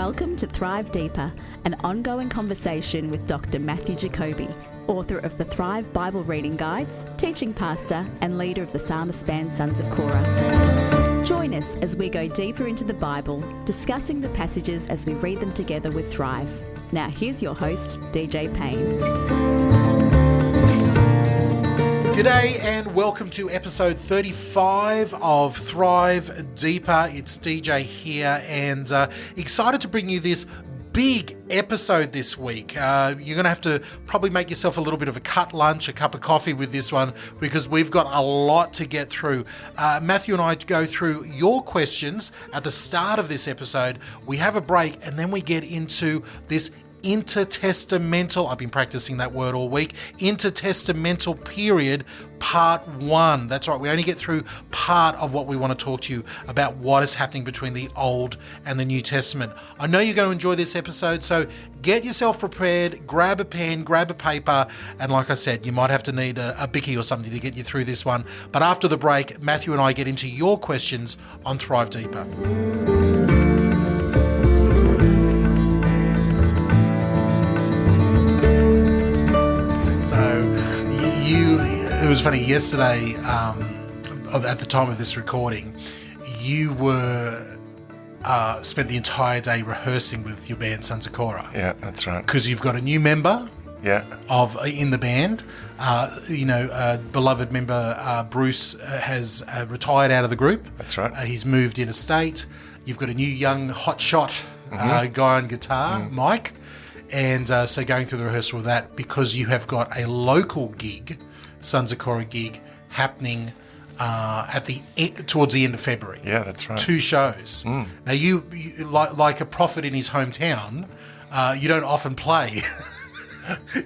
Welcome to Thrive Deeper, an ongoing conversation with Dr. Matthew Jacoby, author of the Thrive Bible Reading Guides, teaching pastor and leader of the Psalmist band Sons of Korah. Join us as we go deeper into the Bible, discussing the passages as we read them together with Thrive. Now here's your host, DJ Payne. G'day and welcome to episode 35 of Thrive Deeper. It's DJ here and excited to bring you this big episode this week. You're going to have to probably make yourself a little bit of a cut lunch, a cup of coffee with this one because we've got a lot to get through. Matthew and I go through your questions at the start of this episode. We have a break and then we get into this intertestamental, I've been practicing that word all week, intertestamental period, part 1. That's right, we only get through part of what we want to talk to you about what is happening between the Old and the New Testament. I know you're going to enjoy this episode, so get yourself prepared, grab a pen, grab a paper, and like I said, you might have to need a bicky or something to get you through this one. But after the break, Matthew and I get into your questions on Thrive Deeper. It was funny, yesterday, at the time of this recording, you were spent the entire day rehearsing with your band Sons of Korah. Yeah, that's right. Because you've got a new member in the band. Beloved member Bruce has retired out of the group. That's right. He's moved interstate. You've got a new young hotshot guy on guitar, Mike. And so going through the rehearsal of that, because you have got a local gig, Sons of Korah gig, happening towards the end of February. Yeah, that's right. 2 shows. Now, you like a prophet in his hometown, you don't often play.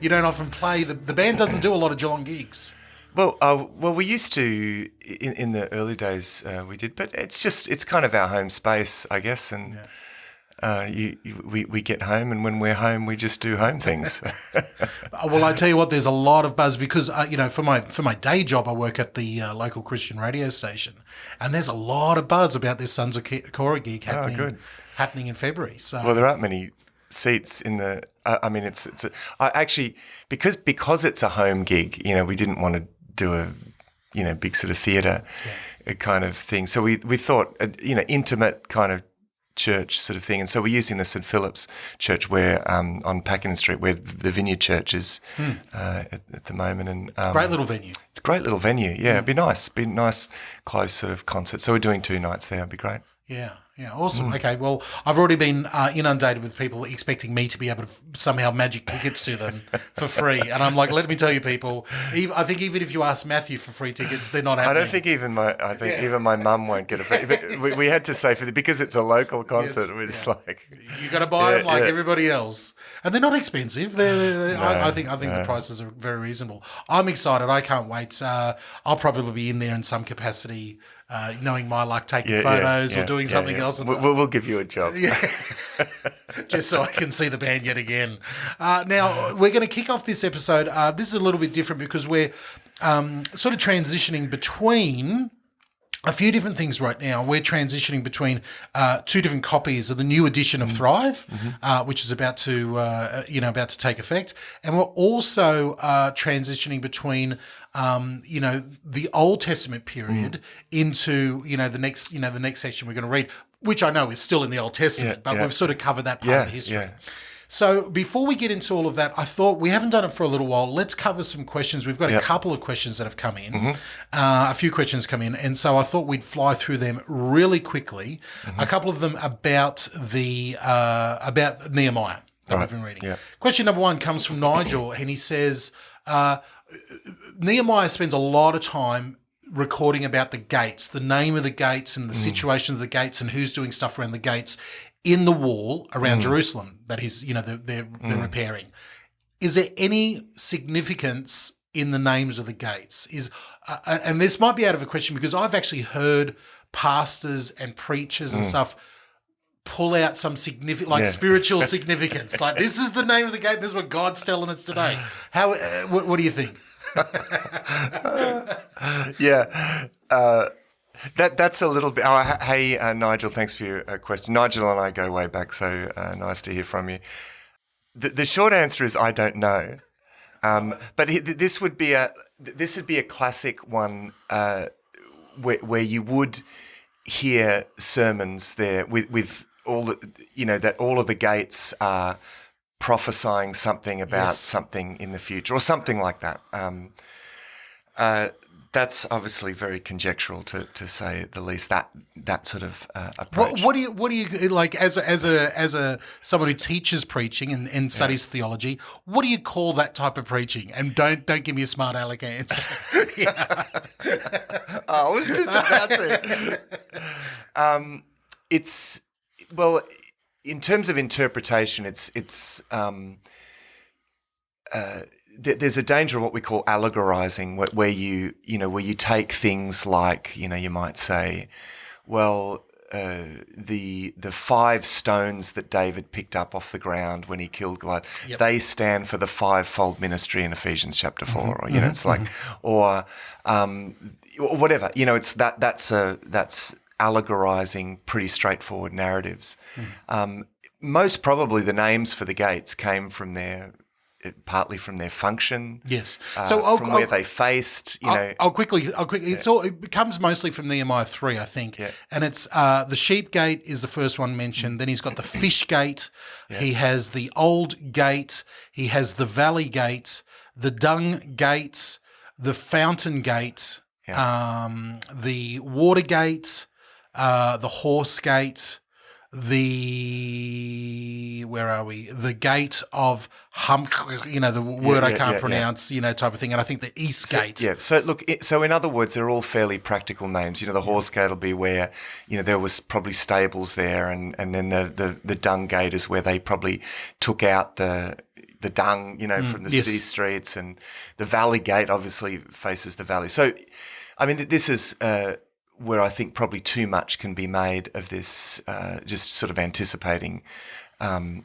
You don't often play. The band doesn't do a lot of Geelong gigs. Well, we used to in the early days. We did, but it's kind of our home space, I guess, and. Yeah. We get home, and when we're home, we just do home things. Well, I tell you what, there's a lot of buzz because for my day job, I work at the local Christian radio station, and there's a lot of buzz about this Sons of Korah gig happening in February. So, well, there aren't many seats in the. Because it's a home gig. We didn't want to do a big sort of theatre kind of thing. So we thought intimate kind of church sort of thing, and so we're using the St Philip's Church where on Pakenham Street, where the Vineyard Church is at the moment. And great little venue. It's a great little venue. Yeah, it'd be nice, close sort of concert. So we're doing 2 nights there. It'd be great. Yeah, awesome. Okay, well, I've already been inundated with people expecting me to be able to somehow magic tickets to them for free. And I'm like, let me tell you, people, I think even if you ask Matthew for free tickets, they're not happening. I don't think even my mum won't get a free. But we had to say, because it's a local concert, we're just like... You got to buy them like everybody else. And they're not expensive. I think the prices are very reasonable. I'm excited. I can't wait. I'll probably be in there in some capacity, knowing my luck, taking photos or doing something else. And we'll give you a job. Just so I can see the band yet again. Now, we're going to kick off this episode. This is a little bit different because we're sort of transitioning between a few different things right now. We're transitioning between 2 different copies of the new edition of Thrive, which is about to take effect, and we're also transitioning between the Old Testament period into the next section we're going to read, which I know is still in the Old Testament, but we've sort of covered that part of the history. Yeah. So before we get into all of that, I thought we haven't done it for a little while. Let's cover some questions. We've got a couple of questions that have come in, a few questions come in, and so I thought we'd fly through them really quickly. A couple of them about about Nehemiah that we've been reading. Yeah. Question number 1 comes from Nigel, and he says Nehemiah spends a lot of time recording about the gates, the name of the gates and the situation of the gates and who's doing stuff around the gates in the wall around Jerusalem that they're repairing. Is there any significance in the names of the gates? And this might be out of a question because I've actually heard pastors and preachers and stuff pull out some significant, spiritual significance. Like, this is the name of the gate. This is what God's telling us today. How? What do you think? That's a little bit. Oh, hey, Nigel, thanks for your question. Nigel and I go way back, so nice to hear from you. The short answer is I don't know, but this would be a classic one where you would hear sermons there with all that all of the gates are prophesying something about something in the future or something like that. That's obviously very conjectural to say the least. That sort of approach. What do you like as a someone who teaches preaching and studies theology? What do you call that type of preaching? And don't give me a smart aleck answer. I was just about to. It's well, in terms of interpretation, it's. There's a danger of what we call allegorizing, where you take things like, you might say, well, the 5 stones that David picked up off the ground when he killed Goliath, they stand for the 5-fold ministry in Ephesians chapter 4, or it's like, or whatever, it's that's allegorizing pretty straightforward narratives. Most probably the names for the gates came from partly from their function. Yes. From where they faced, I'll quickly. It comes mostly from Nehemiah 3, I think. Yeah. And it's the sheep gate is the first one mentioned. Then he's got the fish gate. Yeah. He has the old gate. He has the valley gate, the dung gate, the fountain gate, the water gate, the horse gate, where are we? The gate of the word I can't pronounce, type of thing. And I think the east gate. Yeah. So look, so in other words, they're all fairly practical names. The horse gate will be where, there was probably stables there, and then the dung gate is where they probably took out the dung, from the city streets, and the valley gate obviously faces the valley. So, I mean, this is where I think probably too much can be made of this, just sort of anticipating the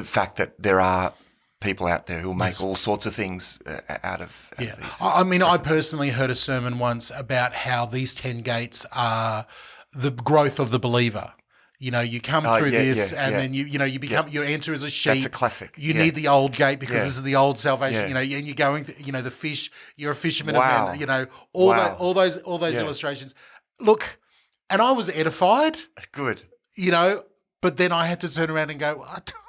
fact that there are people out there who make all sorts of things out of these. I mean, I personally heard a sermon once about how these 10 gates are the growth of the believer. You come through this, and then you become you enter as a sheep. That's a classic. You need the old gate because this is the old salvation. And you're going. The fish. You're a fisherman of men. All those illustrations. Look, and I was edified. Good. But then I had to turn around and go,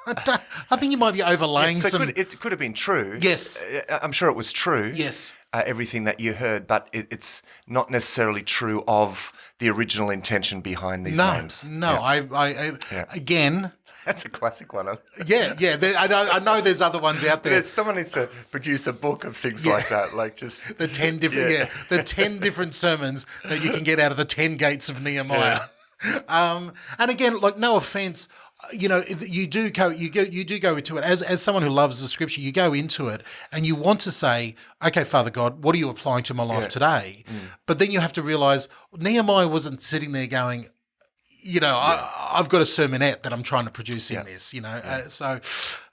I think you might be overlaying some. It could have been true. Yes. I'm sure it was true. Yes. Everything that you heard, but it's not necessarily true of the original intention behind these names. No, I again. That's a classic one. Yeah. I know there's other ones out there. Someone needs to produce a book of things like that, like just the 10 different the 10 different sermons that you can get out of the 10 gates of Nehemiah. And again, like, no offense, you do go into it as someone who loves the scripture. You go into it and you want to say, okay, Father God, what are you applying to my life today? But then you have to realize Nehemiah wasn't sitting there going, I've got a sermonette that I'm trying to produce in this, so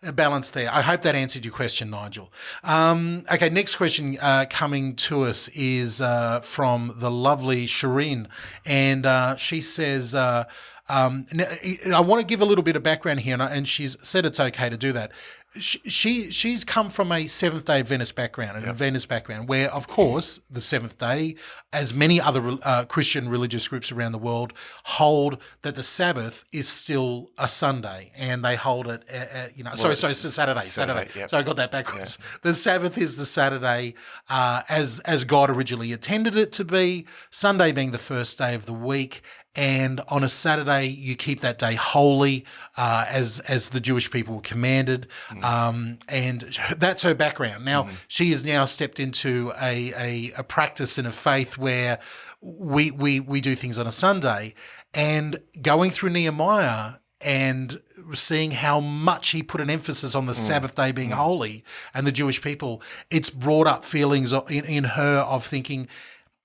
a balance there. I hope that answered your question, Nigel. Okay, next question coming to us is from the lovely Shireen, and she says, I want to give a little bit of background here, and she's said it's okay to do that. She's come from a Seventh-day Adventist background, where, of course, the Seventh Day, as many other Christian religious groups around the world, hold that the Sabbath is still a Sunday, and they hold it, it's a Saturday. Yep. So I got that backwards. Yeah. The Sabbath is the Saturday as God originally intended it to be, Sunday being the first day of the week, and on a Saturday you keep that day holy as the Jewish people were commanded. And that's her background. Now, she has now stepped into a practice and a faith where we do things on a Sunday, and going through Nehemiah and seeing how much he put an emphasis on the Sabbath day being holy and the Jewish people, it's brought up feelings in her of thinking,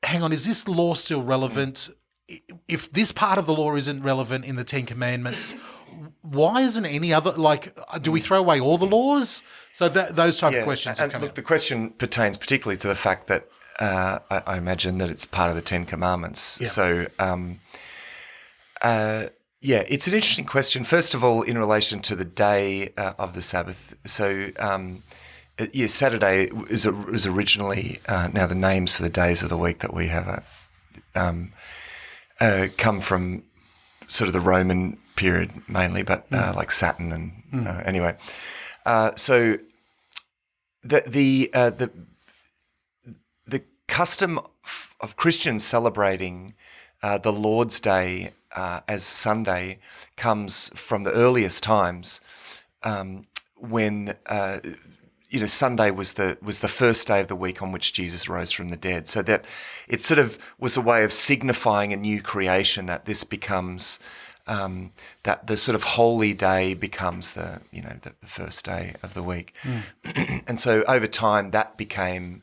hang on, is this law still relevant? If this part of the law isn't relevant in the 10 Commandments, why isn't any other, do we throw away all the laws? So those type of questions have come look, out. the question pertains particularly to the fact that I imagine that it's part of the Ten Commandments. Yeah. So, it's an interesting question. First of all, in relation to the day of the Sabbath. So, Saturday was originally, now the names for the days of the week that we have come from sort of the Roman period mainly, but like Saturn and anyway. So the custom of Christians celebrating the Lord's Day as Sunday comes from the earliest times, when Sunday was the first day of the week on which Jesus rose from the dead. So that it sort of was a way of signifying a new creation, that this becomes that the sort of holy day becomes the first day of the week. And so over time that became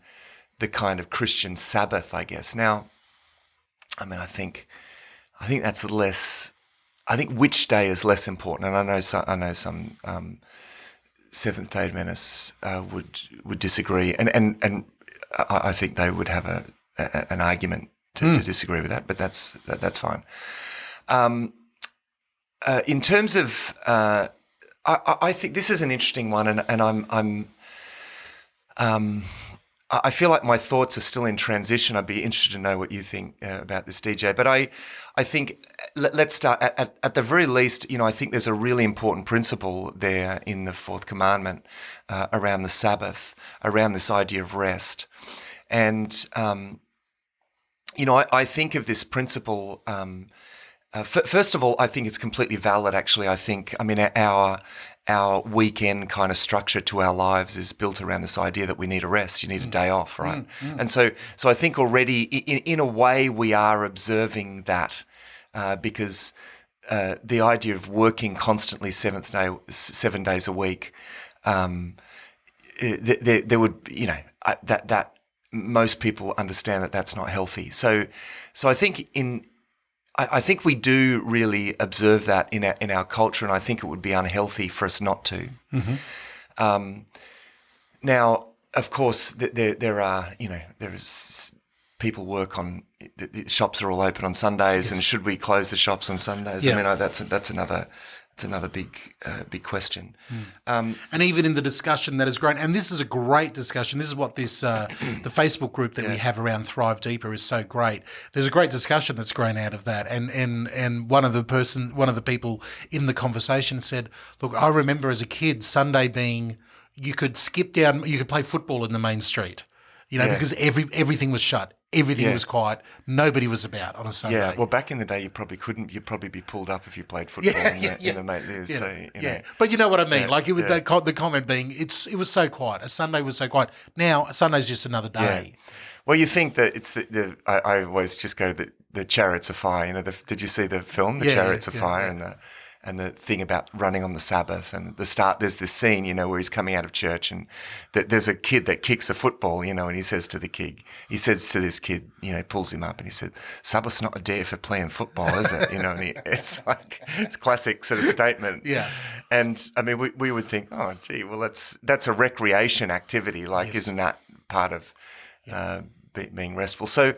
the kind of Christian Sabbath, I guess. Now, I mean, I think that's less. I think which day is less important, and I know some Seventh Day Adventists would disagree, and I think they would have an argument to disagree with that, but that's fine. In terms of, I think this is an interesting one, and I feel like my thoughts are still in transition. I'd be interested to know what you think about this, DJ. But I think let's start at the very least. I think there's a really important principle there in the fourth commandment around the Sabbath, around this idea of rest, and I think of this principle. First of all, I think it's completely valid. Actually, our weekend kind of structure to our lives is built around this idea that we need a rest. You need a day off, right? And so I think already in a way we are observing that because the idea of working constantly 7 days a week, there would that most people understand that that's not healthy. So I think I think we do really observe that in our culture, and I think it would be unhealthy for us not to. Now, of course, there are there is people work on the shops are all open on Sundays, and should we close the shops on Sundays? Yeah. I mean, that's another big question. And even in the discussion that has grown, and this is a great discussion. This is what this the Facebook group that we have around Thrive Deeper is so great. There's a great discussion that's grown out of that, and one of the people in the conversation said, "Look, I remember as a kid Sunday being you could skip down, you could play football in the main street, because everything was shut." Everything was quiet. Nobody was about on a Sunday. Yeah, well, back in the day, you probably couldn't. You'd probably be pulled up if you played football in the mate there. So, but you know what I mean. Like the comment being, it was so quiet. A Sunday was so quiet. Now a Sunday's just another day. Yeah. Well, you think that it's I always just go to the Chariots of Fire. Did you see the film, The Chariots of Fire, and the thing about running on the Sabbath, and the start, there's this scene, where he's coming out of church, and there's a kid that kicks a football, and he says to this kid, pulls him up, and he said, "Sabbath's not a day for playing football, is it?" And it's like, it's a classic sort of statement. Yeah. And I mean, we would think, oh, gee, well, that's a recreation activity, like, isn't that part of being restful? So,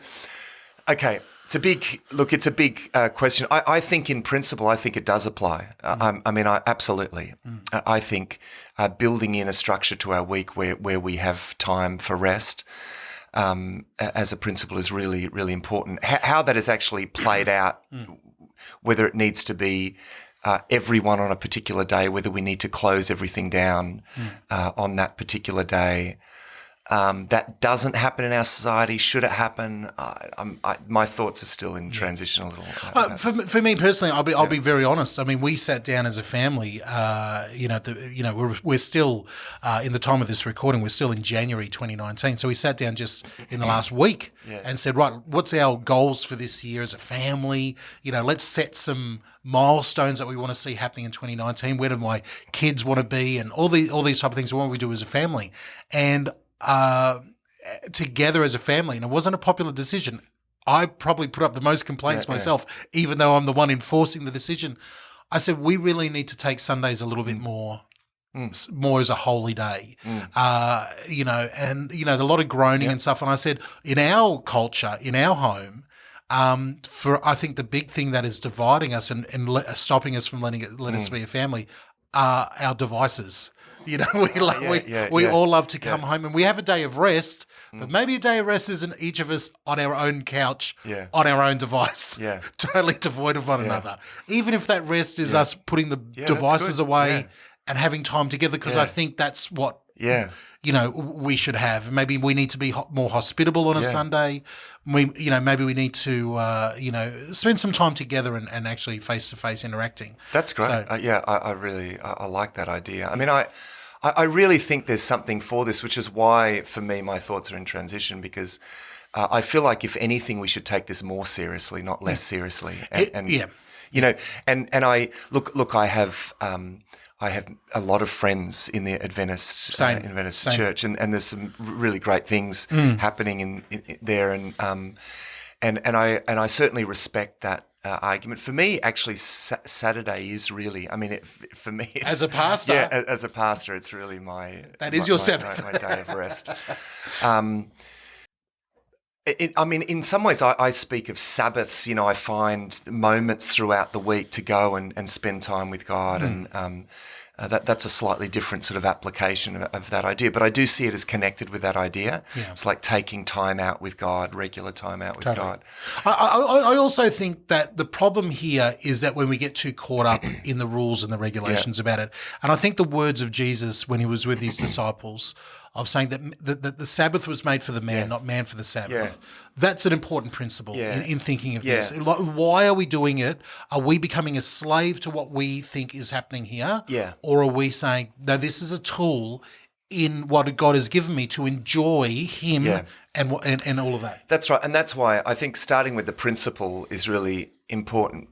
okay. It's a big question. I think in principle, I think it does apply. Absolutely. I think building in a structure to our week where we have time for rest as a principle is really, really important. How that is actually played out, whether it needs to be everyone on a particular day, whether we need to close everything down on that particular day. That doesn't happen in our society. Should it happen? My thoughts are still in transition a little. For me personally, I'll be very honest. I mean, we sat down as a family. We're still in the time of this recording. We're still in January 2019. So we sat down just in the last week and said, right, what's our goals for this year as a family? Let's set some milestones that we want to see happening in 2019. Where do my kids want to be? And all these type of things. What we do as a family, and together as a family, and it wasn't a popular decision. I probably put up the most complaints myself, even though I'm the one enforcing the decision. I said, we really need to take Sundays a little bit more more as a holy day, you know, and, you know, a lot of groaning and stuff. And I said, in our culture, in our home, I think the big thing that is dividing us and stopping us from letting us be a family are our devices. You know, we all love to come home and we have a day of rest, but maybe a day of rest isn't each of us on our own couch, on our own device, totally devoid of one another. Even if that rest is us putting the devices away and having time together, because I think that's what you know, we should have. Maybe we need to be more hospitable on a Sunday. Maybe we need to, you know, spend some time together and actually face-to-face interacting. That's great. So, I really like that idea. I mean, I really think there's something for this, which is why, for me, my thoughts are in transition, because I feel like, if anything, we should take this more seriously, not less seriously. You know, and I look, I have a lot of friends in the Adventist church, and there's some really great things happening in there, and I certainly respect that argument. For me, actually, Saturday is really, I mean, for me, it's, as a pastor, as a pastor, it's really my Sabbath, my day of rest. I mean, in some ways, I speak of Sabbaths. You know, I find moments throughout the week to go and spend time with God, and that's a slightly different sort of application of that idea. But I do see it as connected with that idea. Yeah. It's like taking time out with God, regular time out with God. I also think that the problem here is that when we get too caught up in the rules and the regulations about it, and I think the words of Jesus when he was with his disciples, of saying that the Sabbath was made for the man, not man for the Sabbath. Yeah. That's an important principle in thinking of this. Like, why are we doing it? Are we becoming a slave to what we think is happening here? Yeah. Or are we saying, no, this is a tool in what God has given me to enjoy Him and all of that? That's right. And that's why I think starting with the principle is really important.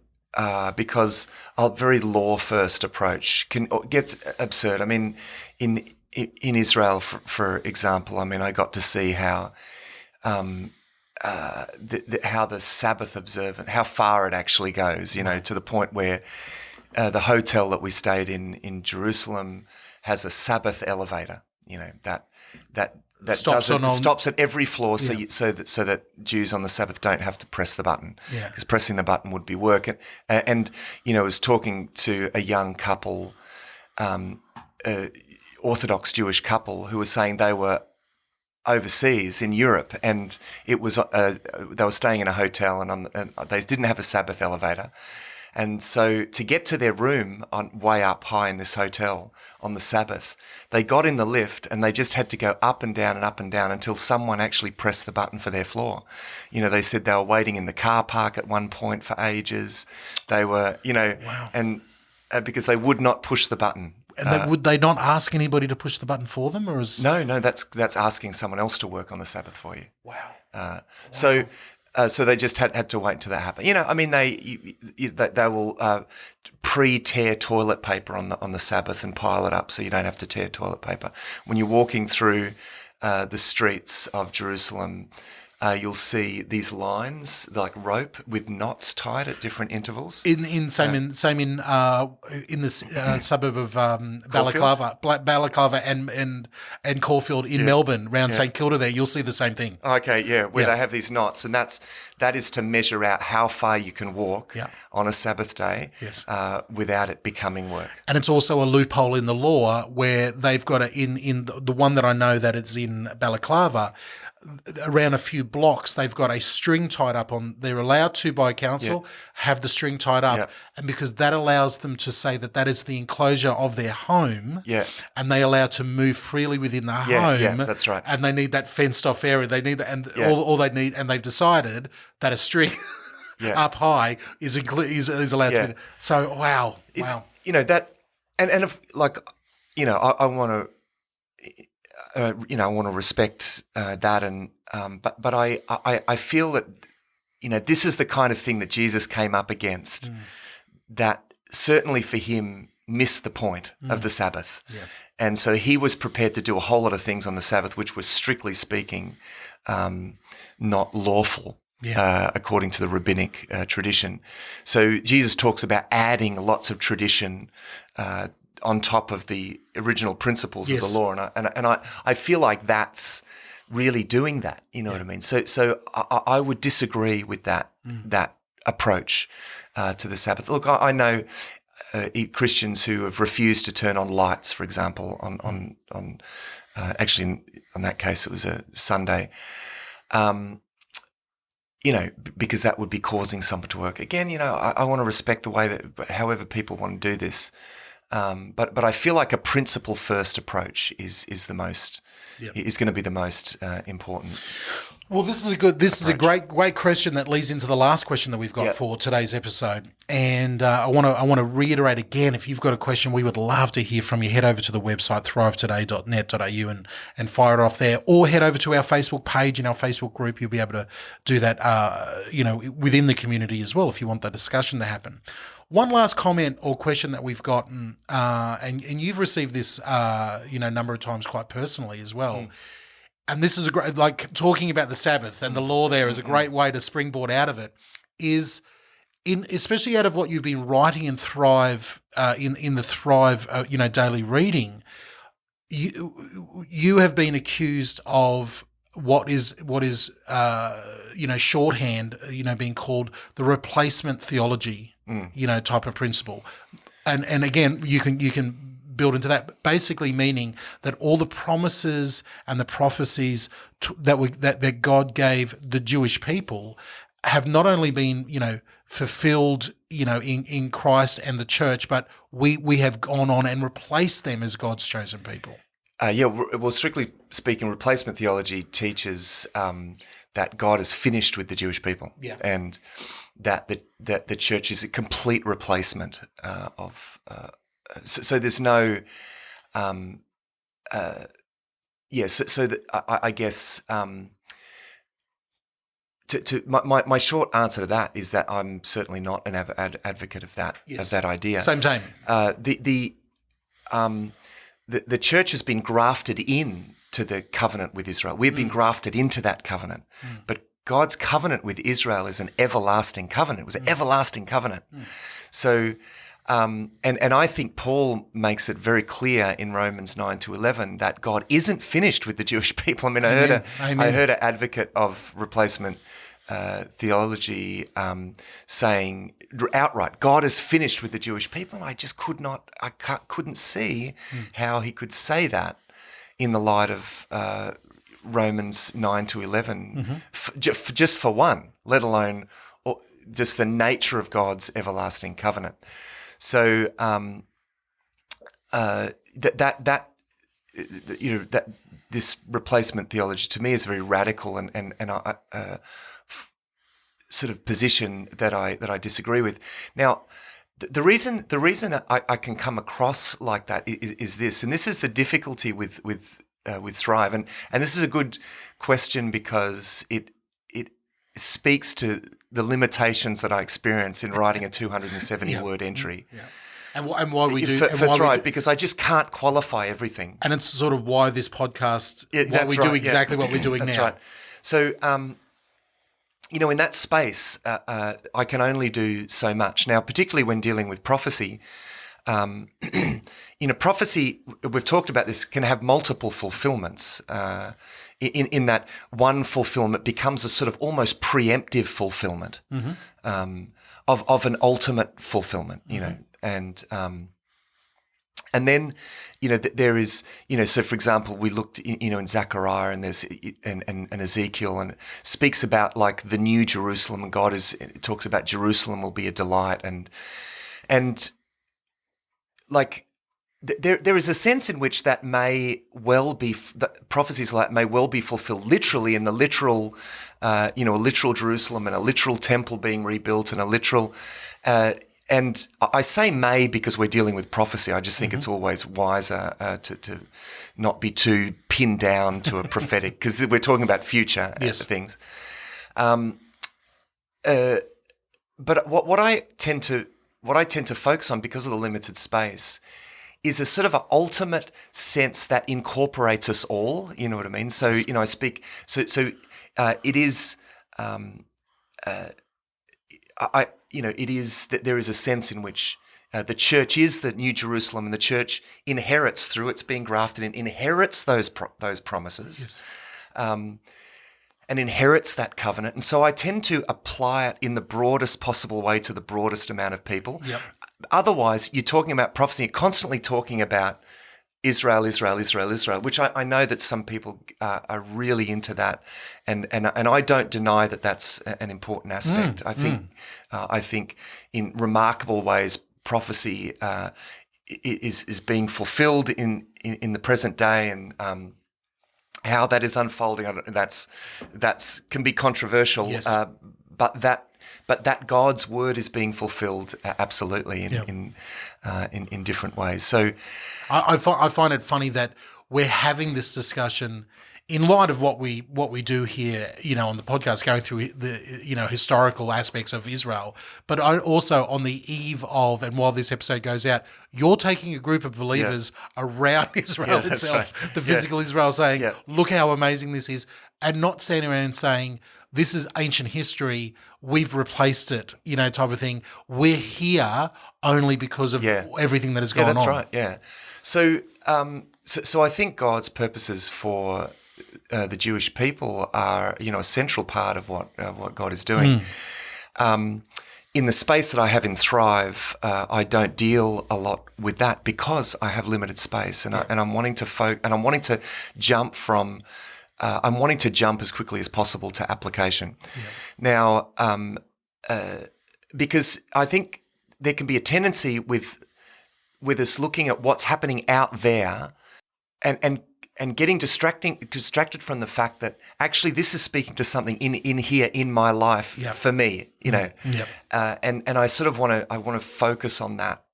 Because a very law-first approach gets absurd. I mean, in Israel, for example, I mean, I got to see how how the Sabbath observant, how far it actually goes, you know, to the point where the hotel that we stayed in Jerusalem has a Sabbath elevator, you know, that stops at every floor, so that Jews on the Sabbath don't have to press the button, because pressing the button would be work. And you know, I was talking to a young couple, Orthodox Jewish couple, who was saying they were overseas in Europe, and it was they were staying in a hotel, and they didn't have a Sabbath elevator. And so to get to their room way up high in this hotel on the Sabbath, they got in the lift and they just had to go up and down until someone actually pressed the button for their floor. You know, they said they were waiting in the car park at one point for ages. They were, you know, and because they would not push the button. And would they not ask anybody to push the button for them, or is no? That's asking someone else to work on the Sabbath for you. Wow. So they just had to wait until that happened. You know, I mean, they will pre-tear toilet paper on the Sabbath and pile it up so you don't have to tear toilet paper. When you're walking through the streets of Jerusalem, you'll see these lines like rope with knots tied at different intervals. In the suburb of Balaclava and Caulfield in Melbourne, around St Kilda. There, you'll see the same thing. Okay, where they have these knots, and that is to measure out how far you can walk on a Sabbath day without it becoming work. And it's also a loophole in the law where they've got in the one that I know that it's in Balaclava. Around a few blocks, they've got a string tied up on. They're allowed to, by council, have the string tied up, and because that allows them to say that is the enclosure of their home, and they are allowed to move freely within the home. Yeah, that's right. And they need that fenced off area. They need that, and all they need, and they've decided that a string up high is allowed to be. So wow. You know that, and if, like, you know, I want to. You know, I want to respect that, and but I feel that, you know, this is the kind of thing that Jesus came up against, that certainly for him missed the point of the Sabbath, and so he was prepared to do a whole lot of things on the Sabbath which was, strictly speaking, not lawful. According to the rabbinic tradition. So Jesus talks about adding lots of tradition on top of the original principles Yes. of the law, and I feel like that's really doing that. You know what I mean? So I would disagree with that approach to the Sabbath. Look, I know Christians who have refused to turn on lights, for example, on actually in that case it was a Sunday. Because that would be causing someone to work. Again, I want to respect the way that, however people want to do this. But I feel like a principle first approach is the most is going to be the most important. Well, this is a great question that leads into the last question that we've got for today's episode. And I want to reiterate again, if you've got a question, we would love to hear from you. Head over to the website thrivetoday.net.au and fire it off there, or head over to our Facebook page. In our Facebook group, you'll be able to do that within the community as well if you want that discussion to happen. One last comment or question that we've gotten, and you've received this number of times quite personally as well. And this is a great, like talking about the Sabbath and the law there is a great way to springboard out of it, is especially out of what you've been writing in Thrive, in the Thrive, daily reading, you have been accused of what is shorthand, being called the replacement theology, type of principle. And again, you can build into that, basically meaning that all the promises and the prophecies that God gave the Jewish people have not only been, fulfilled, in Christ and the church, but we have gone on and replaced them as God's chosen people. Well, strictly speaking, replacement theology teaches that God is finished with the Jewish people, and that the church is a complete replacement of. So there's no, I guess, my short answer to that is that I'm certainly not an advocate of that idea. Same. The church has been grafted in to the covenant with Israel. We've been grafted into that covenant, but God's covenant with Israel is an everlasting covenant. It was an everlasting covenant. So. And I think Paul makes it very clear in Romans 9-11 that God isn't finished with the Jewish people. I mean, I heard an advocate of replacement theology saying outright, God is finished with the Jewish people. And I just couldn't see how he could say that in the light of Romans 9-11, just for one, let alone just the nature of God's everlasting covenant. So that this replacement theology to me is very radical and sort of position that I disagree with. Now, the reason I can come across like that is this, and this is the difficulty with Thrive, and this is a good question because it speaks to the limitations that I experience in writing a 270-word entry. Yeah. And why we do for Thrive, because I just can't qualify everything. And it's sort of why this podcast, do exactly what we're doing that's now. Right. So, in that space, I can only do so much. Now, particularly when dealing with prophecy, prophecy, we've talked about this, can have multiple fulfillments. In that one fulfillment becomes a sort of almost preemptive fulfillment of an ultimate fulfillment, and then there is so for example we looked in Zechariah and there's and Ezekiel, and it speaks about like the new Jerusalem, and it talks about Jerusalem will be a delight, and like. There is a sense in which that may well be prophecies like may well be fulfilled literally in the literal, a literal Jerusalem and a literal temple being rebuilt and a literal, and I say may because we're dealing with prophecy. I just think it's always wiser to not be too pinned down to a prophetic, because we're talking about future things. But what I tend to focus on, because of the limited space, is a sort of an ultimate sense that incorporates us all. You know what I mean? So, I speak. So it is. It is that there is a sense in which the church is the New Jerusalem, and the church inherits through its being grafted in, inherits those promises. Yes. And inherits that covenant. And so I tend to apply it in the broadest possible way to the broadest amount of people. Yep. Otherwise, you're talking about prophecy, you're constantly talking about Israel, Israel, Israel, Israel, which I know that some people are really into that. And I don't deny that that's an important aspect. I think in remarkable ways, prophecy is being fulfilled in the present day, and how that is unfolding, that's can be controversial. Yes. But that God's word is being fulfilled absolutely in different ways. So I find it funny that we're having this discussion in light of what we do here, on the podcast, going through the historical aspects of Israel, but also on the eve of, and while this episode goes out, you're taking a group of believers around Israel itself, right. the physical Israel, saying, look how amazing this is, and not standing around and saying, this is ancient history, we've replaced it, type of thing. We're here only because of everything that has gone on. Yeah, that's right, yeah. So, so I think God's purposes for the Jewish people are, a central part of what God is doing. In the space that I have in Thrive, I don't deal a lot with that because I have limited space, and I'm wanting to jump from. I'm wanting to jump as quickly as possible to application. Yeah. Now, because I think there can be a tendency with us looking at what's happening out there, and getting distracted from the fact that actually this is speaking to something in here in my life for me, and I sort of want to focus on that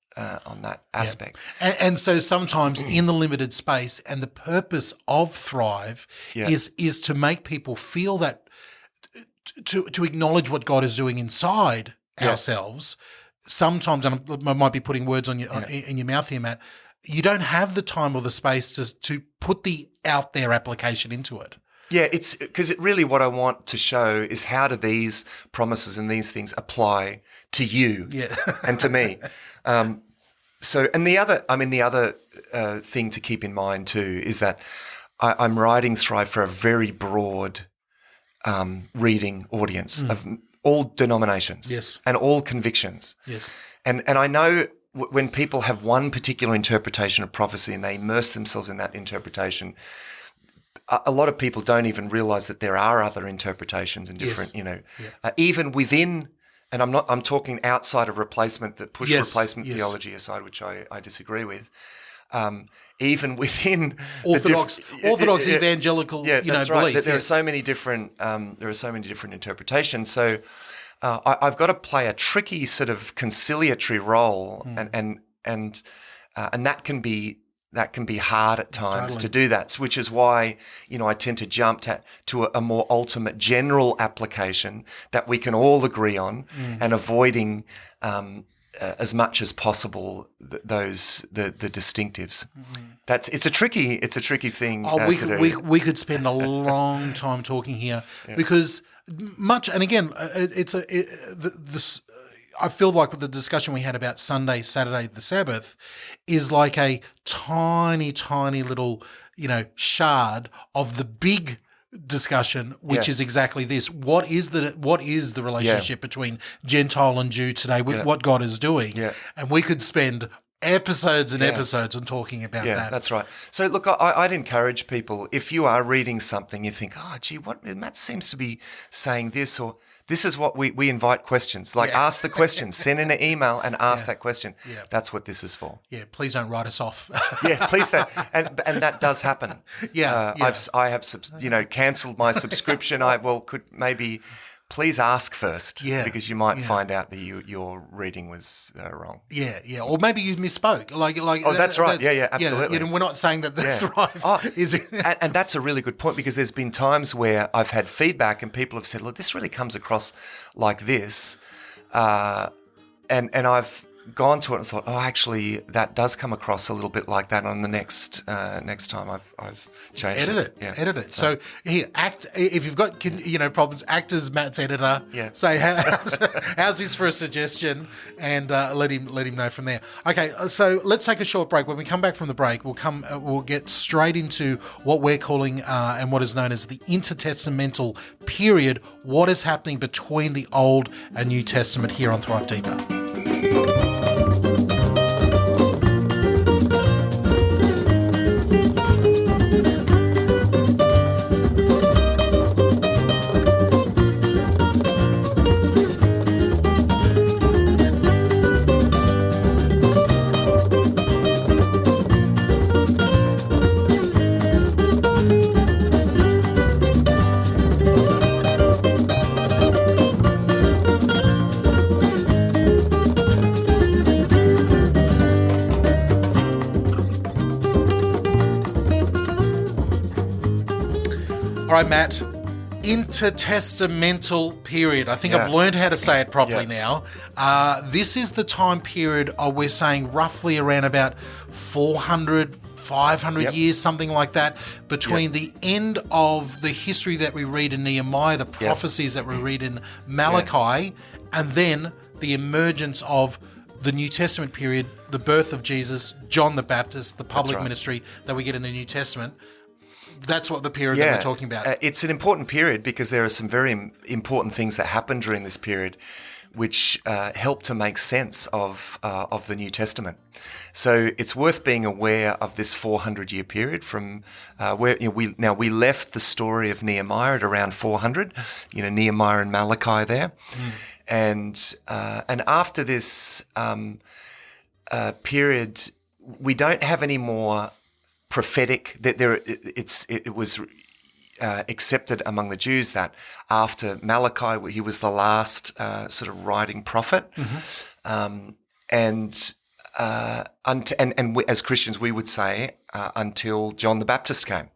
aspect. And so sometimes in the limited space, and the purpose of Thrive is to make people feel that, to acknowledge what God is doing inside ourselves. Sometimes, and I might be putting words on in your mouth here, Matt, you don't have the time or the space to put the out there application into it. Yeah, it's because really what I want to show is how do these promises and these things apply to you and to me. So, and the other thing to keep in mind too is that I'm writing Thrive for a very broad reading audience of all denominations and all convictions. Yes. And I know when people have one particular interpretation of prophecy and they immerse themselves in that interpretation, a lot of people don't even realize that there are other interpretations and different, even within, and I'm talking outside of replacement, that push replacement theology aside, which I disagree with. Even within Orthodox evangelical, that's belief. Right. There are so many different interpretations. So I've got to play a tricky sort of conciliatory role, and that can be hard at times to do that, which is why I tend to jump to a more ultimate general application that we can all agree on, and avoiding as much as possible the distinctives. It's a tricky thing to do. We could spend a long time talking here because much, and again, I feel like with the discussion we had about Sunday, Saturday, the Sabbath, is like a tiny, tiny little, shard of the big discussion, which is exactly this. What is the relationship between Gentile and Jew today with what God is doing? Yeah. And we could spend episodes and episodes on talking about that. Yeah, that's right. So look, I'd encourage people, if you are reading something, you think, what Matt seems to be saying this, or this is what we invite questions. Ask the question, send in an email and ask that question. Yeah. That's what this is for. Yeah, please don't write us off. Please don't. And that does happen. I have cancelled my subscription. Could maybe please ask first, because you might find out that your reading was wrong. Yeah, or maybe you misspoke. That's right. Yeah, absolutely. We're not saying that the Thrive is. And that's a really good point, because there's been times where I've had feedback and people have said, "Look, this really comes across like this," and I've gone to it and thought, oh, actually, that does come across a little bit like that. On the next time, I've changed Edit it. So here, if you've got problems, act as Matt's editor. Yeah. Say how's this for a suggestion, and let him know from there. Okay, so let's take a short break. When we come back from the break, we'll get straight into what we're calling and what is known as the intertestamental period. What is happening between the Old and New Testament here on Thrive Deeper. All right, Matt, intertestamental period. I think I've learned how to say it properly now. This is the time period we're saying roughly around about 400, 500 years, something like that, between the end of the history that we read in Nehemiah, the prophecies that we read in Malachi, and then the emergence of the New Testament period, the birth of Jesus, John the Baptist, the public ministry that we get in the New Testament. That's what the period that we're talking about. It's an important period because there are some very important things that happen during this period which help to make sense of the New Testament. So it's worth being aware of this 400-year period from where we left the story of Nehemiah at around 400, Nehemiah and Malachi there. And after this period, we don't have any more prophetic. It was accepted among the Jews that after Malachi, he was the last sort of writing prophet, and as Christians we would say until John the Baptist came,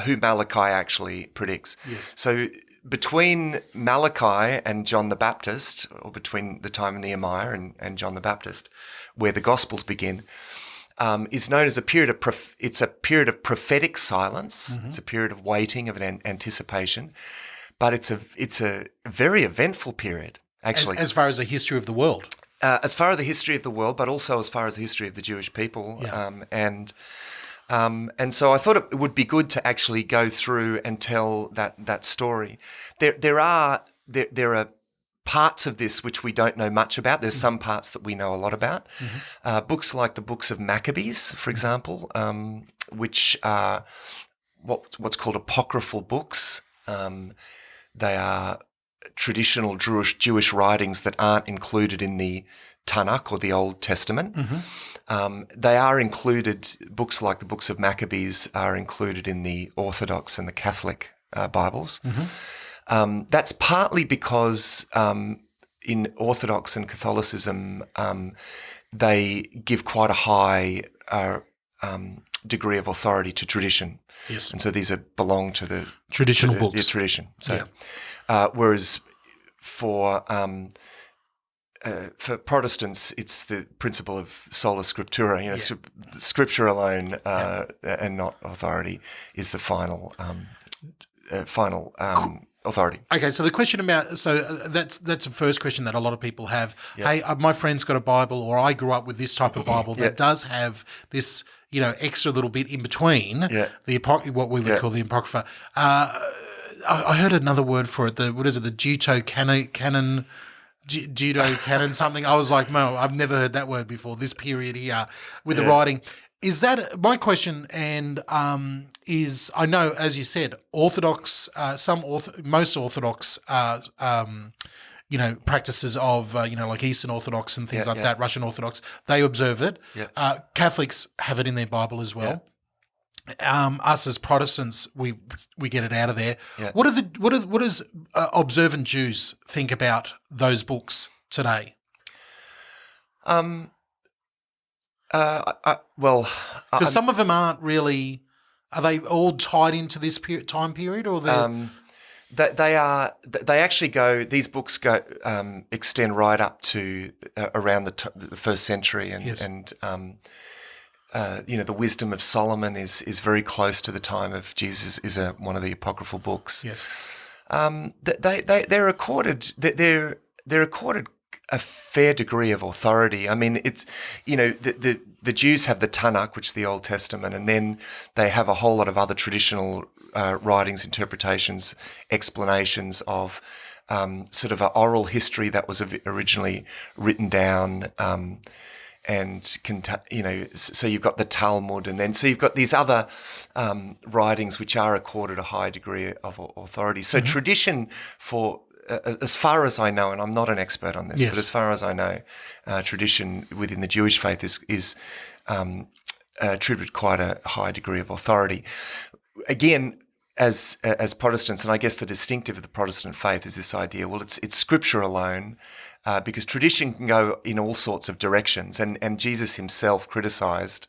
who Malachi actually predicts. Yes. So between Malachi and John the Baptist, or between the time of Nehemiah and John the Baptist, where the Gospels begin, is known as a period of prophetic silence. It's a period of waiting, of an anticipation, but it's a very eventful period actually. As far as the history of the world, as far as the history of the world, but also as far as the history of the Jewish people, and so I thought it would be good to actually go through and tell that story. There are parts of this which we don't know much about. There's some parts that we know a lot about. Books like the books of Maccabees, for example, which are what's called apocryphal books. They are traditional Jewish writings that aren't included in the Tanakh or the Old Testament. They are included, books like the books of Maccabees are included in the Orthodox and the Catholic Bibles. That's partly because in Orthodox and Catholicism, they give quite a high degree of authority to tradition. Yes. And so these belong to the traditional books. Yeah, tradition. So, whereas for Protestants, it's the principle of sola scriptura. Scripture alone and not authority is the final authority. Okay, so the question about that's the first question that a lot of people have. Hey, my friend's got a Bible, or I grew up with this type of Bible that does have this, extra little bit in between the what we would call the Apocrypha. I heard another word for it. The Judo-canon something. I was like, no, I've never heard that word before. This period here with the writing. Is that my question? And is, I know, as you said, Orthodox, most Orthodox, practices of, like Eastern Orthodox and things like that, Russian Orthodox, they observe it. Yeah. Catholics have it in their Bible as well. Yeah. Us as Protestants, we get it out of there. Yeah. What does observant Jews think about those books today? Because some of them aren't really. Are they all tied into this time period, or They actually go. These books go extend right up to around the first century, and the wisdom of Solomon is very close to the time of Jesus. Is one of the apocryphal books. Yes. They're accorded a fair degree of authority. I mean, it's the Jews have the Tanakh, which is the Old Testament, and then they have a whole lot of other traditional writings, interpretations, explanations of sort of an oral history that was originally written down. So you've got the Talmud, and then so you've got these other writings which are accorded a high degree of authority. So tradition, for as far as I know, and I'm not an expert on this, Yes. but as far as I know, tradition within the Jewish faith is attributed quite a high degree of authority. Again, as Protestants, and I guess the distinctive of the Protestant faith is this idea, well, it's Scripture alone, because tradition can go in all sorts of directions, and Jesus himself criticised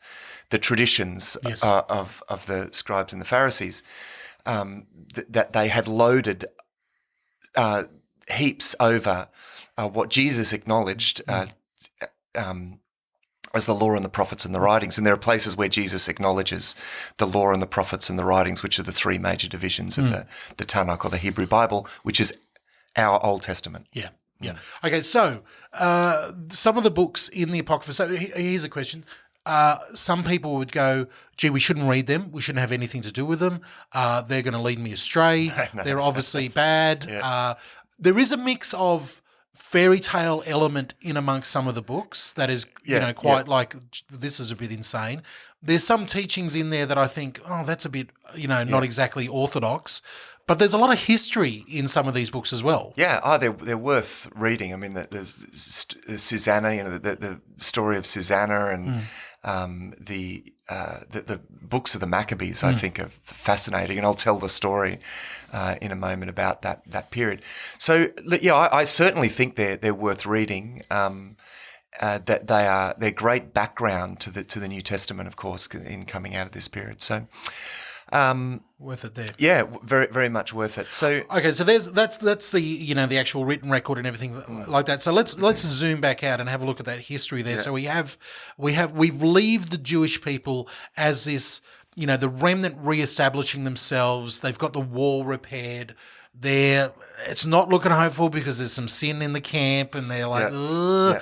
the traditions Yes. of the scribes and the Pharisees, that they had loaded heaps over what Jesus acknowledged as the law and the prophets and the writings. And there are places where Jesus acknowledges the law and the prophets and the writings, which are the three major divisions of the Tanakh or the Hebrew Bible, which is our Old Testament. Yeah. Yeah. Okay, so some of the books in the Apocrypha. So here's a question. Some people would go, gee, we shouldn't read them. We shouldn't have anything to do with them. They're going to lead me astray. No. They're obviously bad. Yeah. There is a mix of fairy tale element in amongst some of the books that is, quite like, this is a bit insane. There's some teachings in there that I think, oh, that's a bit, not exactly orthodox. But there's a lot of history in some of these books as well. Yeah, they're worth reading. I mean, there's Susanna, the story of Susanna, and the books of the Maccabees, I think, are fascinating. And I'll tell the story in a moment about that period. So, yeah, I certainly think they're worth reading. That they're great background to the New Testament, of course, in coming out of this period. So. Worth it there. Yeah, very, very much worth it. So okay, so that's the the actual written record and everything like that. So let's zoom back out and have a look at that history there. Yeah. So we've leaved the Jewish people as this, the remnant reestablishing themselves. They've got the wall repaired. It's not looking hopeful because there's some sin in the camp, and they're like, ugh. Yeah.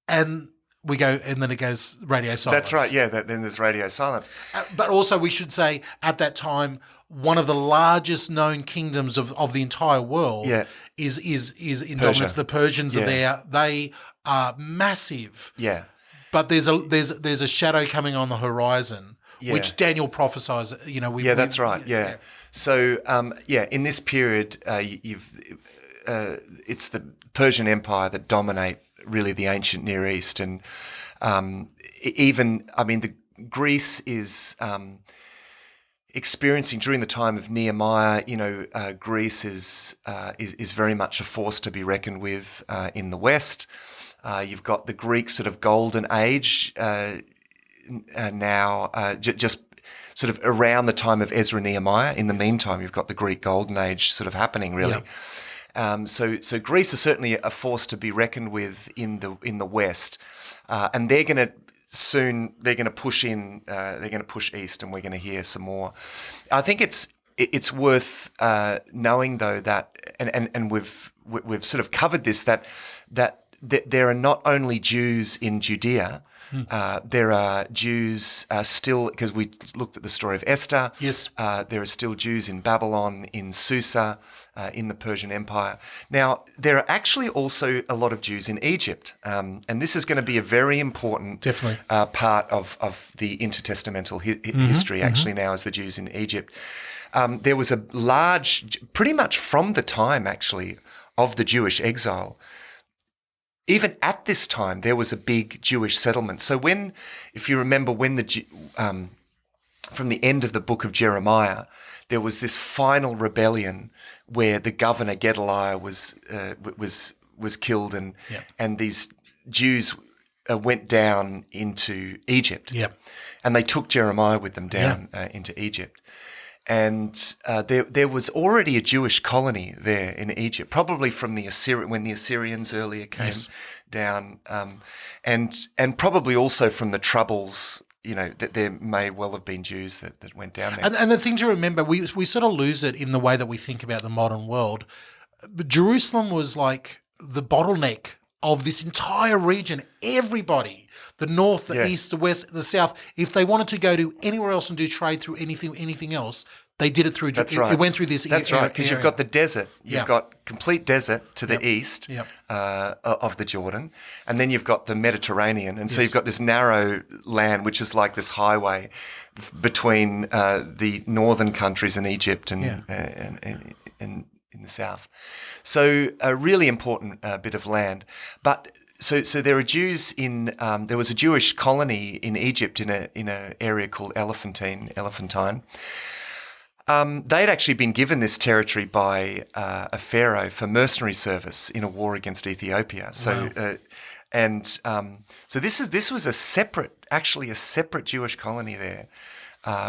And we go, and then it goes radio silence. That's right, yeah. Then there's radio silence. But also, we should say, at that time, one of the largest known kingdoms of the entire world is in dominance. The Persians are there. They are massive. Yeah. But there's a shadow coming on the horizon, which Daniel prophesies. That's right. Yeah. So in this period, it's the Persian Empire that dominate really the ancient Near East, and Greece is experiencing during the time of Nehemiah. Greece is very much a force to be reckoned with in the West. You've got the Greek sort of golden age now, just sort of around the time of Ezra and Nehemiah. In the meantime, you've got the Greek golden age sort of happening, really. Yeah. So Greece is certainly a force to be reckoned with in the West, and they're going to push in. They're going to push east, and we're going to hear some more. I think it's worth knowing though that, and we've sort of covered this, that there are not only Jews in Judea. There are Jews still, because we looked at the story of Esther. Yes. There are still Jews in Babylon, in Susa, in the Persian Empire. Now, there are actually also a lot of Jews in Egypt, and this is going to be a very important part of the intertestamental history, actually, now, as the Jews in Egypt. There was a large, pretty much from the time, actually, of the Jewish exile. Even at this time, there was a big Jewish settlement. So if you remember, from the end of the book of Jeremiah, there was this final rebellion where the governor Gedaliah was killed, and these Jews went down into Egypt. Yep. And they took Jeremiah with them down into Egypt. And there was already a Jewish colony there in Egypt, probably from the when the Assyrians earlier came down, and probably also from the Troubles. That there may well have been Jews that went down there. And the thing to remember, we sort of lose it in the way that we think about the modern world. But Jerusalem was like the bottleneck of this entire region. Everybody, the north, the east, the west, the south, if they wanted to go to anywhere else and do trade through anything else, they did it through. That's right. It went through this. That's right, because you've got the desert. You've got complete desert to the east of the Jordan, and then you've got the Mediterranean, and so you've got this narrow land, which is like this highway between the northern countries in Egypt and in the south. So a really important bit of land, but. So there are Jews there was a Jewish colony in Egypt in a area called Elephantine. They'd actually been given this territory by a pharaoh for mercenary service in a war against Ethiopia. So so this was a separate Jewish colony there,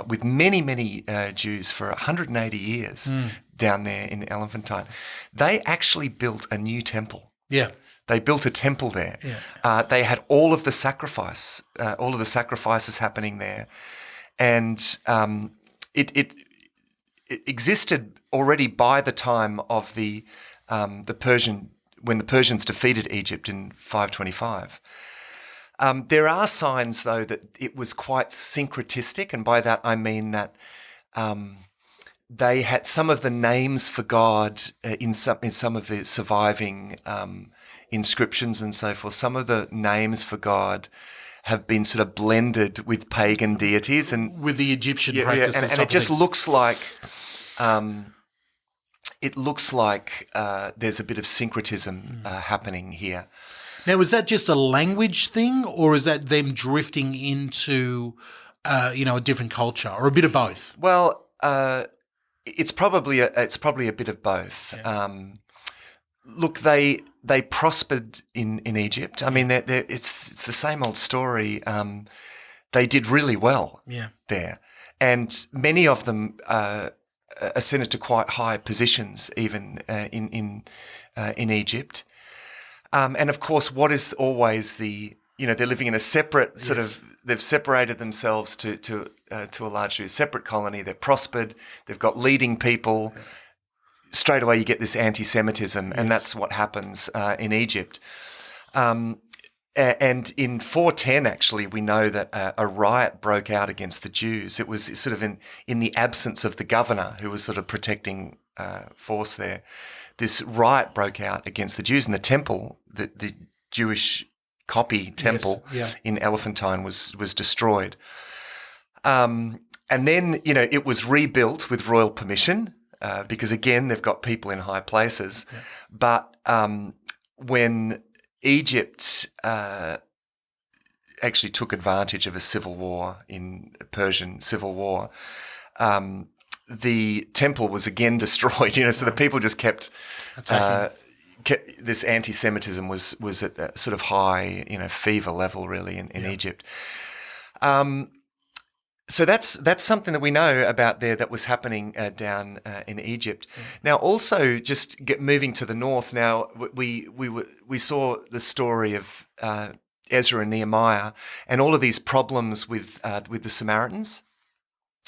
with many Jews for 180 years down there in Elephantine. They actually built a new temple. Yeah. They built a temple there. Yeah. They had all of the sacrifices happening there, and it existed already by the time of the Persian, when the Persians defeated Egypt in 525. There are signs, though, that it was quite syncretistic, and by that I mean that they had some of the names for God in some of the surviving inscriptions and so forth. Some of the names for God have been sort of blended with pagan deities and with the Egyptian practices. And it just looks like there's a bit of syncretism happening here. Now, is that just a language thing, or is that them drifting into a different culture, or a bit of both? Well, it's probably a bit of both. Yeah. Look, they prospered in Egypt. I mean, it's the same old story. They did really well there, and many of them ascended to quite high positions, even in Egypt. And of course, what is always they're living in a separate sort of. They've separated themselves to a large degree, separate colony. They're prospered. They've got leading people. Yeah. Straight away, you get this anti-Semitism, and that's what happens in Egypt. And in 410, actually, we know that a riot broke out against the Jews. It was sort of in the absence of the governor, who was sort of protecting force there. This riot broke out against the Jews, and the temple, the Jewish copy temple in Elephantine was destroyed. And then, it was rebuilt with royal permission. Because again, they've got people in high places. Yeah. But when Egypt actually took advantage of a civil war, Persian civil war, the temple was again destroyed. So the people just kept this anti-Semitism was at a sort of high, fever level really in Egypt. So that's something that we know about there that was happening down in Egypt. Yeah. Now, also just moving to the north. Now we saw the story of Ezra and Nehemiah and all of these problems with the Samaritans.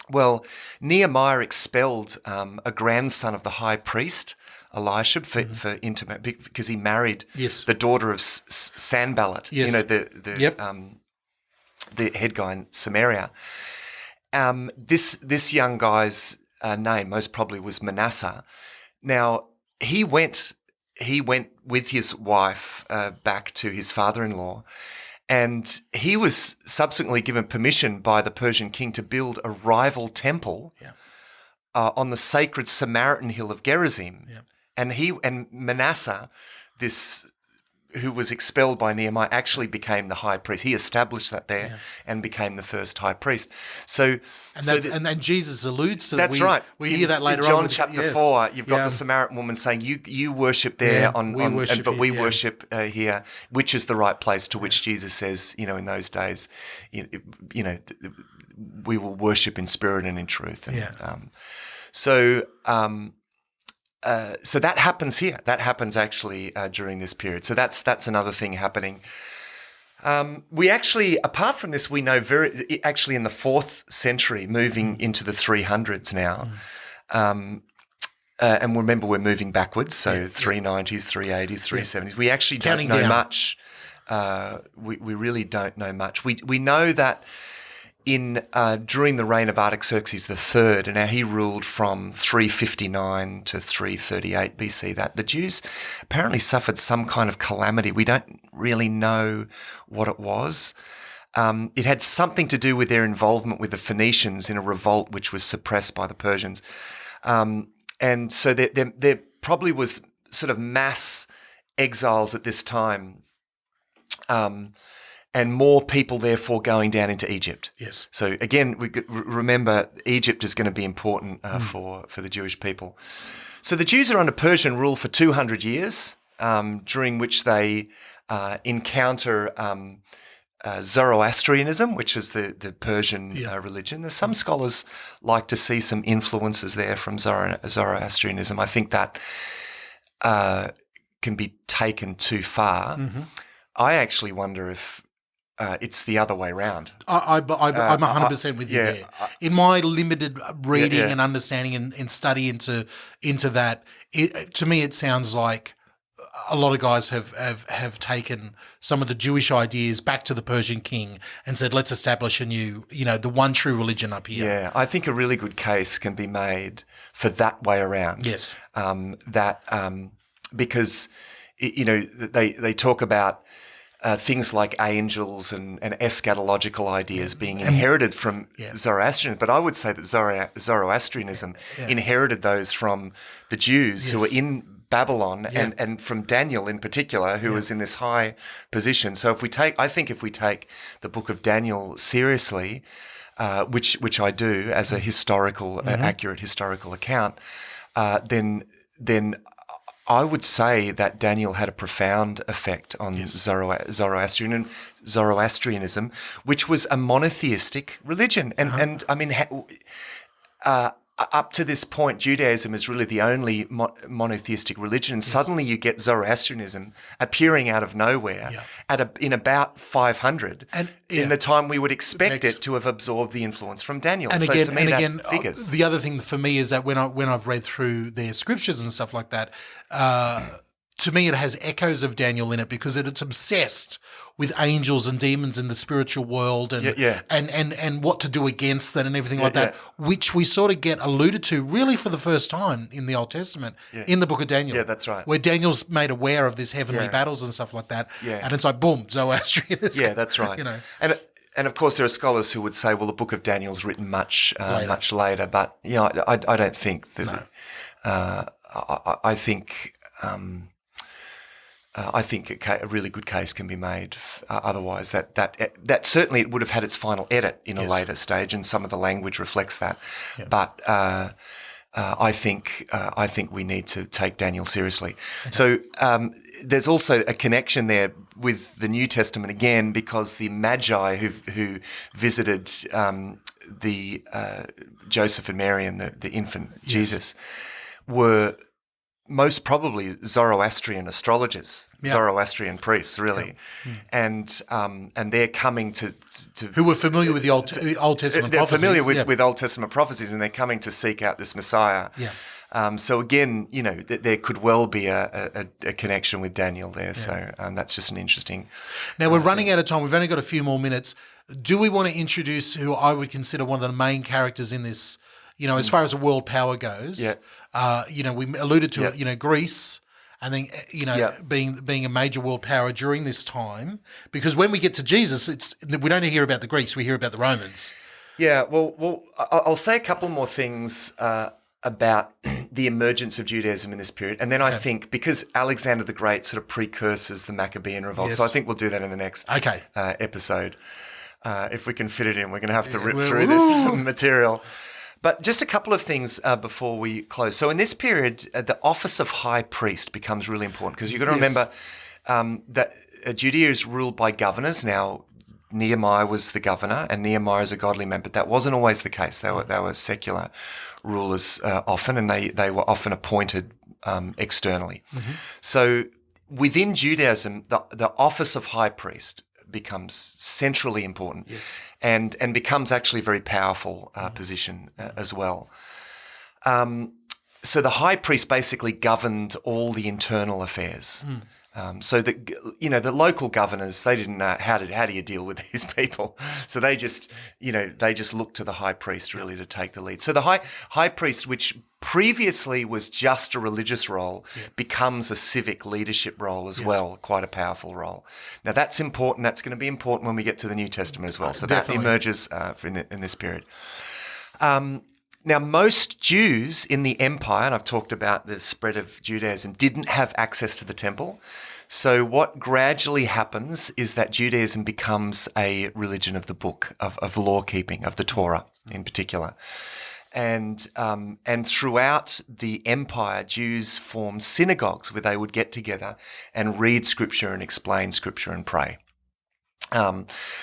Well, Nehemiah expelled a grandson of the high priest Elisha for intimate, because he married the daughter of Sanballat. Yes. The head guy in Samaria. This young guy's name most probably was Manasseh. Now he went with his wife back to his father-in-law, and he was subsequently given permission by the Persian king to build a rival temple on the sacred Samaritan hill of Gerizim. Yeah. And Manasseh, this who was expelled by Nehemiah, actually became the high priest. He established that there and became the first high priest. And Jesus alludes to that. That's right. We hear that later in John on. chapter 4, you've got the Samaritan woman saying, you worship there, but we worship here, which is the right place, to which Jesus says, in those days, we will worship in spirit and in truth. And, Yeah. So that happens here. That happens actually during this period. So that's another thing happening. We actually, apart from this, we know actually in the 4th century, moving into the 300s now. And remember, we're moving backwards, so 390s, 380s, 370s. We actually don't know much. We really don't know much. We know that during the reign of Artaxerxes III, and now he ruled from 359 to 338 BC, that the Jews apparently suffered some kind of calamity. We don't really know what it was. It had something to do with their involvement with the Phoenicians in a revolt which was suppressed by the Persians. And so there probably was sort of mass exiles at this time, and more people therefore going down into Egypt. Yes. So again, we remember Egypt is going to be important for the Jewish people. So the Jews are under Persian rule for 200 years, during which they encounter Zoroastrianism, which is the Persian religion. There's some scholars like to see some influences there from Zoroastrianism. I think that can be taken too far. Mm-hmm. I actually wonder if it's the other way around. I'm 100% with you there. In my limited reading and understanding and study into that, to me it sounds like a lot of guys have taken some of the Jewish ideas back to the Persian king and said, let's establish a new, the one true religion up here. Yeah, I think a really good case can be made for that way around. Yes. Because, they talk about things like angels and eschatological ideas being inherited from Zoroastrianism. But I would say that Zoroastrianism inherited those from the Jews who were in Babylon and from Daniel in particular, who was in this high position. So if we take the book of Daniel seriously, which I do as a historical, accurate historical account, then I would say that Daniel had a profound effect on Zoroastrianism, which was a monotheistic religion. And I mean, up to this point, Judaism is really the only monotheistic religion. And suddenly you get Zoroastrianism appearing out of nowhere in about 500, and in the time we would expect it to have absorbed the influence from Daniel. And so again, to me, that figures. The other thing for me is that when I've read through their scriptures and stuff like that, to me it has echoes of Daniel in it, because it's obsessed with angels and demons in the spiritual world and what to do against that and everything like that, which we sort of get alluded to really for the first time in the Old Testament in the book of Daniel. Yeah, that's right. Where Daniel's made aware of this heavenly battles and stuff like that. Yeah. And it's like, boom, Zoroastrianism. Yeah, that's right. And of course, there are scholars who would say, well, the book of Daniel's written much later. But I don't think that. No. I think a really good case can be made. Otherwise, that certainly it would have had its final edit in a later stage, and some of the language reflects that. Yeah. But I think we need to take Daniel seriously. Okay. So there's also a connection there with the New Testament again, because the Magi who visited the Joseph and Mary and the infant Jesus were most probably Zoroastrian astrologers, Zoroastrian priests, really, and they're coming to who were familiar with the Old Testament. They're prophecies. familiar with Old Testament prophecies, and they're coming to seek out this Messiah. Yeah. So again, there could well be a connection with Daniel there. So that's just an interesting. Now we're running out of time. We've only got a few more minutes. Do we want to introduce who I would consider one of the main characters in this? As far as a world power goes, we alluded to it. Greece, and then being a major world power during this time. Because when we get to Jesus, we don't hear about the Greeks; we hear about the Romans. Yeah, well, I'll say a couple more things about the emergence of Judaism in this period, and then I think because Alexander the Great sort of precursors the Maccabean revolt, so I think we'll do that in the next episode. If we can fit it in, we're going to have to rip through this material. But just a couple of things before we close. So in this period, the office of high priest becomes really important, because you've got to remember that Judea is ruled by governors. Now, Nehemiah was the governor, and Nehemiah is a godly man, but that wasn't always the case. They were secular rulers often, and they were often appointed externally. Mm-hmm. So within Judaism, the office of high priest becomes centrally important, yes, and becomes actually a very powerful position as well. So the high priest basically governed all the internal affairs. So that, the local governors, they didn't know how do you deal with these people. So they just looked to the high priest really to take the lead. So the high priest, which previously was just a religious role, becomes a civic leadership role as well, quite a powerful role. Now that's important. That's going to be important when we get to the New Testament as well. So definitely. That emerges in this period. Now, most Jews in the empire, and I've talked about the spread of Judaism, didn't have access to the temple. So what gradually happens is that Judaism becomes a religion of the book, of law keeping, of the Torah in particular. And throughout the empire, Jews formed synagogues where they would get together and read Scripture and explain Scripture and pray.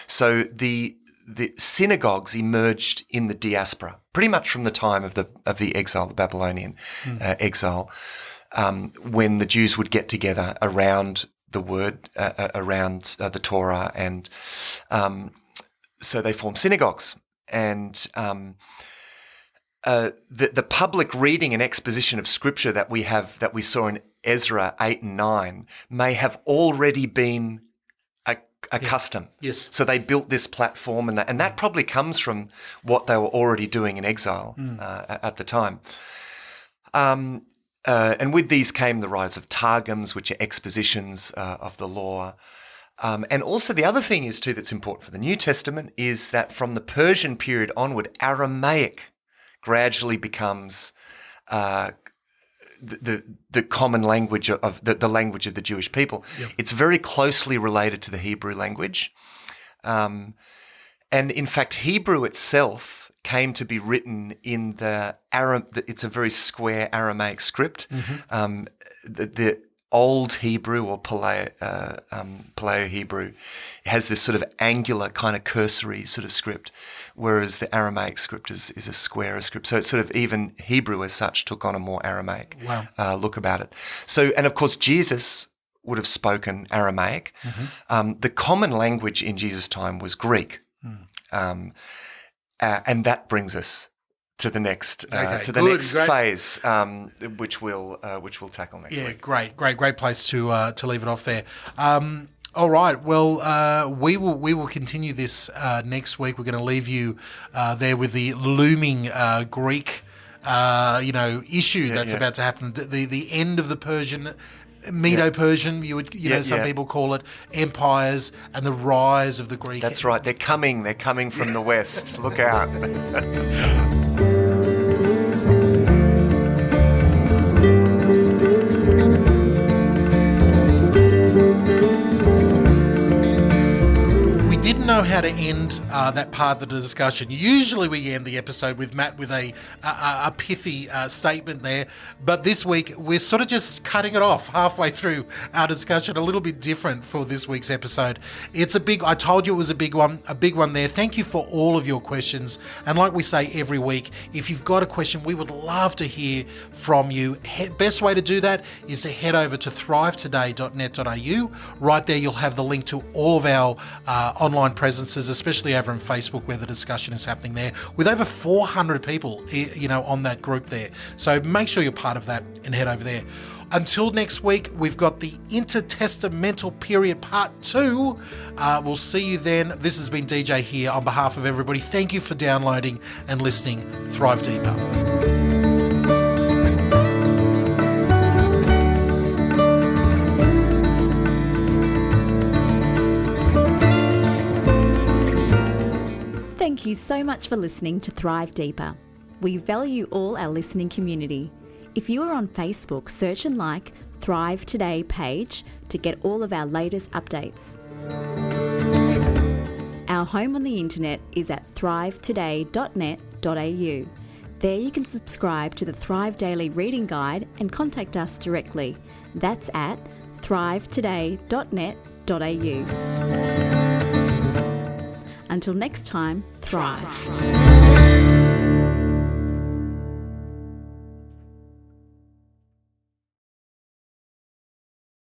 So the synagogues emerged in the diaspora, pretty much from the time of the exile, the Babylonian exile, when the Jews would get together around the Word, around the Torah, and so they formed synagogues. And the public reading and exposition of Scripture that we saw in Ezra 8 and 9 may have already been a custom. Yes. So they built this platform, and that probably comes from what they were already doing in exile at the time. And with these came the rise of targums, which are expositions of the law. And also the other thing is too that's important for the New Testament is that from the Persian period onward, Aramaic gradually becomes the common language of the language of the Jewish people. Yep. It's very closely related to the Hebrew language. And in fact, Hebrew itself came to be written in it's a very square Aramaic script. Mm-hmm. The Old Hebrew or Paleo-Hebrew has this sort of angular kind of cursory sort of script, whereas the Aramaic script is a squarer script. So it's sort of even Hebrew as such took on a more Aramaic look about it. So, and of course, Jesus would have spoken Aramaic. Mm-hmm. The common language in Jesus' time was Greek. And that brings us to the next phase, which we'll tackle next week. Great place to leave it off there. All right. Well, we will continue this next week. We're going to leave you there with the looming Greek, issue that's about to happen. The end of the Persian. Medo-Persian, some people call it, empires, and the rise of the Greek. That's right. They're coming from the west. Look out. Didn't know how to end that part of the discussion. Usually we end the episode with Matt with a pithy statement there, but this week we're sort of just cutting it off halfway through our discussion, a little bit different for this week's episode. I told you it was a big one there. Thank you for all of your questions, and like we say every week, if you've got a question, we would love to hear from you. Best way to do that is to head over to thrivetoday.net.au. Right there you'll have the link to all of our online presences, especially over on Facebook where the discussion is happening there, with over 400 people, on that group there. So make sure you're part of that and head over there. Until next week, we've got the Intertestamental period part 2. We'll see you then. This has been DJ here on behalf of everybody. Thank you for downloading and listening. Thrive Deeper. Thank you so much for listening to Thrive Deeper. We value all our listening community. If you are on Facebook, search and like Thrive Today page to get all of our latest updates. Our home on the internet is at thrivetoday.net.au. There you can subscribe to the Thrive Daily Reading Guide and contact us directly. That's at thrivetoday.net.au. Until next time, thrive.